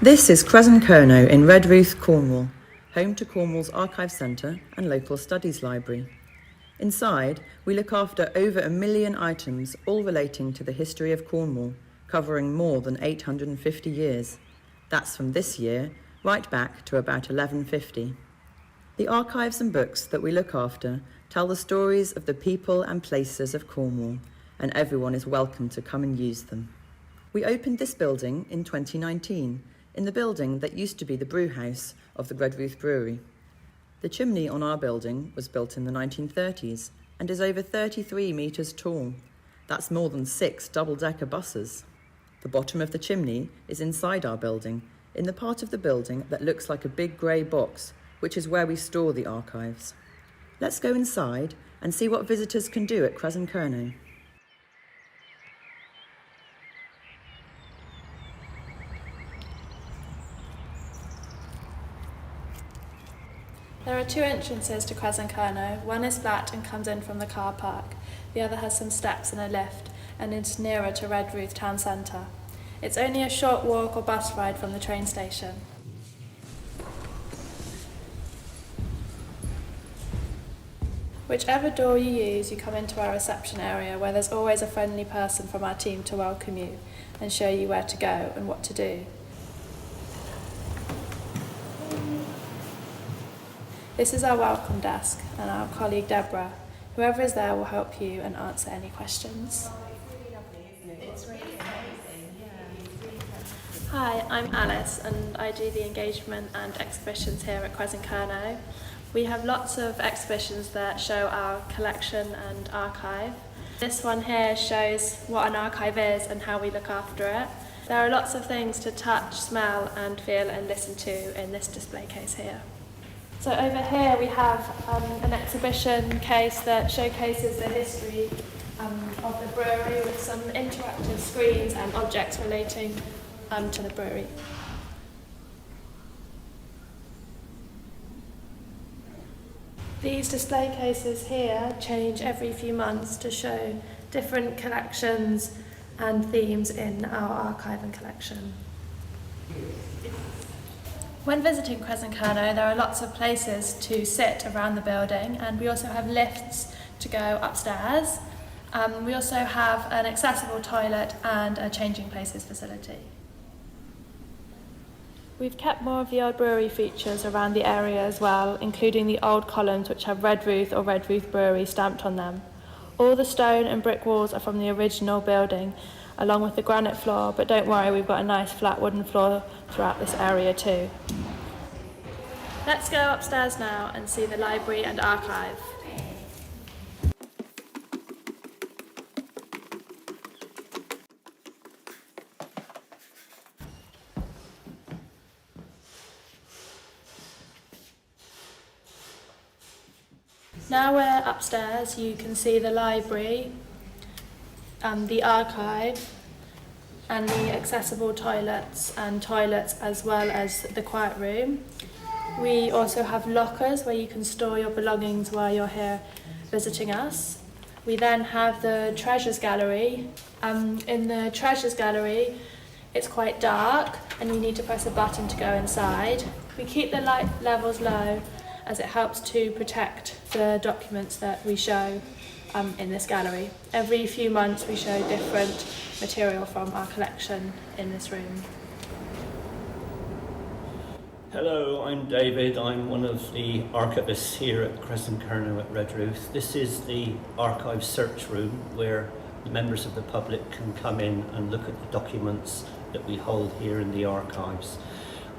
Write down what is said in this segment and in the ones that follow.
This is Kresen Kernow in Redruth, Cornwall, home to Cornwall's Archive Centre and local studies library. Inside, we look after over 1 million items, all relating to the history of Cornwall, covering more than 850 years. That's from this year right back to about 1150. The archives and books that we look after tell the stories of the people and places of Cornwall, and everyone is welcome to come and use them. We opened this building in 2019, in the building that used to be the brew house of the Redruth Brewery. The chimney on our building was built in the 1930s and is over 33 metres tall. That's more than 6 double-decker buses. The bottom of the chimney is inside our building, in the part of the building that looks like a big grey box, which is where we store the archives. Let's go inside and see what visitors can do at Kresen Kernow. There are 2 entrances to Kresen Kernow. One is flat and comes in from the car park. The other has some steps and a lift and is nearer to Redruth town centre. It's only a short walk or bus ride from the train station. Whichever door you use, you come into our reception area where there's always a friendly person from our team to welcome you and show you where to go and what to do. This is our welcome desk and our colleague Deborah. Whoever is there will help you and answer any questions. Hi, I'm Alice and I do the engagement and exhibitions here at Kresen Kernow. We have lots of exhibitions that show our collection and archive. This one here shows what an archive is and how we look after it. There are lots of things to touch, smell and feel and listen to in this display case here. So over here we have an exhibition case that showcases the history of the brewery with some interactive screens and objects relating to the brewery. These display cases here change every few months to show different collections and themes in our archive and collection. When visiting Kresen Kernow, there are lots of places to sit around the building, and we also have lifts to go upstairs. We also have an accessible toilet and a changing places facility. We've kept more of the old brewery features around the area as well, including the old columns which have Redruth or Redruth Brewery stamped on them. All the stone and brick walls are from the original building, along with the granite floor, but don't worry, we've got a nice flat wooden floor throughout this area too. Let's go upstairs now and see the library and archive. Now we're upstairs, you can see the library, the archive, and the accessible toilets as well as the quiet room. We also have lockers where you can store your belongings while you're here visiting us. We then have the treasures gallery. In the treasures gallery, it's quite dark and you need to press a button to go inside. We keep the light levels low as it helps to protect the documents that we show in this gallery. Every few months we show different material from our collection in this room. Hello, I'm David. I'm one of the archivists here at Kresen Kernow at Redruth. This is the archive search room where the members of the public can come in and look at the documents that we hold here in the archives.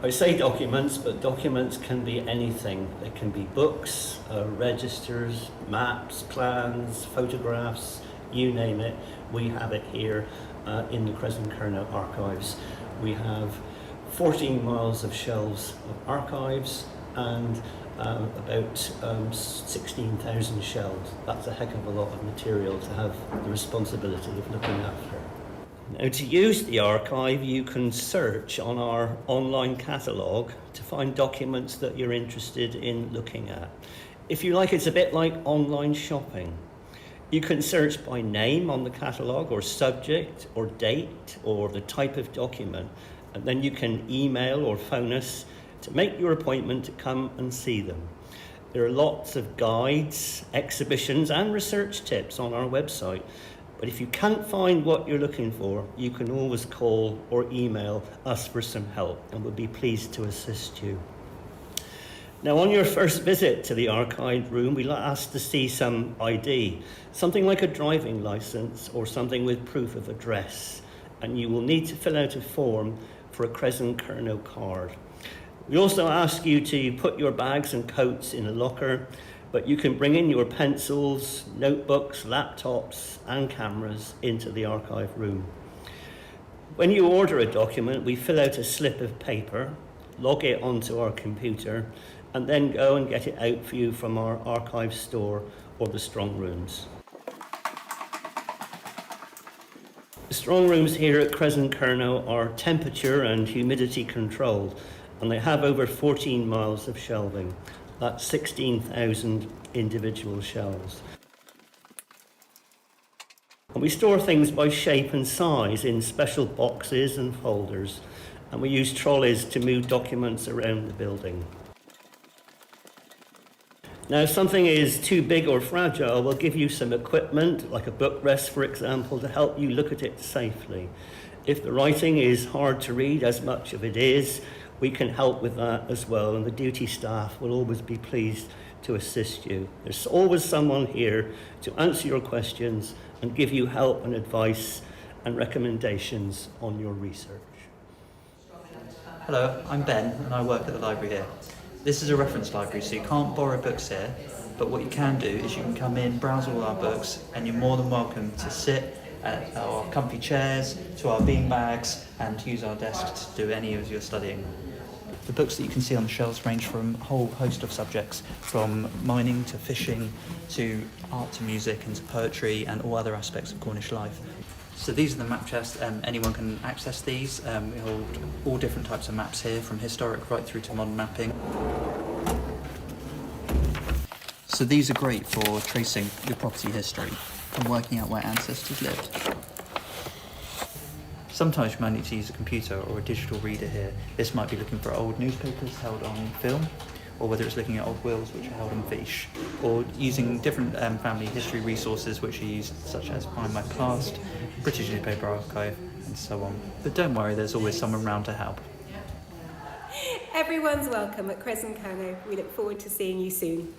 I say documents, but documents can be anything. They can be books, registers, maps, plans, photographs, you name it. We have it here in the Kresen Kernow archives. We have 14 miles of shelves of archives and about 16,000 shelves. That's a heck of a lot of material to have the responsibility of looking after. Now, to use the archive, you can search on our online catalogue to find documents that you're interested in looking at. If you like, it's a bit like online shopping. You can search by name on the catalogue, or subject, or date, or the type of document, And then you can email or phone us to make your appointment to come and see them. There are lots of guides, exhibitions and research tips on our website. But if you can't find what you're looking for, you can always call or email us for some help, and we'll be pleased to assist you. Now, on your first visit to the archive room, we'll ask to see some ID, something like a driving licence or something with proof of address. And you will need to fill out a form for a Kresen Kernow card. We also ask you to put your bags and coats in a locker, but you can bring in your pencils, notebooks, laptops and cameras into the archive room. When you order a document, we fill out a slip of paper, log it onto our computer, and then go and get it out for you from our archive store or the strong rooms. The strong rooms here at Kresen Kernow are temperature and humidity controlled, and they have over 14 miles of shelving. That's 16,000 individual shelves. And we store things by shape and size in special boxes and folders, and we use trolleys to move documents around the building. Now, if something is too big or fragile, we'll give you some equipment, like a book rest, for example, to help you look at it safely. If the writing is hard to read, as much of it is, we can help with that as well, and the duty staff will always be pleased to assist you. There's always someone here to answer your questions and give you help and advice and recommendations on your research. Hello, I'm Ben and I work at the library here. This is a reference library, so you can't borrow books here, but what you can do is you can come in, browse all our books, and you're more than welcome to sit at our comfy chairs, to our bean bags, and use our desks to do any of your studying. The books that you can see on the shelves range from a whole host of subjects, from mining to fishing to art to music and to poetry and all other aspects of Cornish life. So these are the map chests. Anyone can access these. We hold all different types of maps here, from historic right through to modern mapping. So these are great for tracing your property history and working out where ancestors lived. Sometimes you might need to use a computer or a digital reader here. This might be looking for old newspapers held on film, or whether it's looking at old wills which are held on fiche, or using different family history resources which are used, such as Find My Past, British Newspaper Archive, and so on. But don't worry, there's always someone around to help. Everyone's welcome at Kresen Kernow. We look forward to seeing you soon.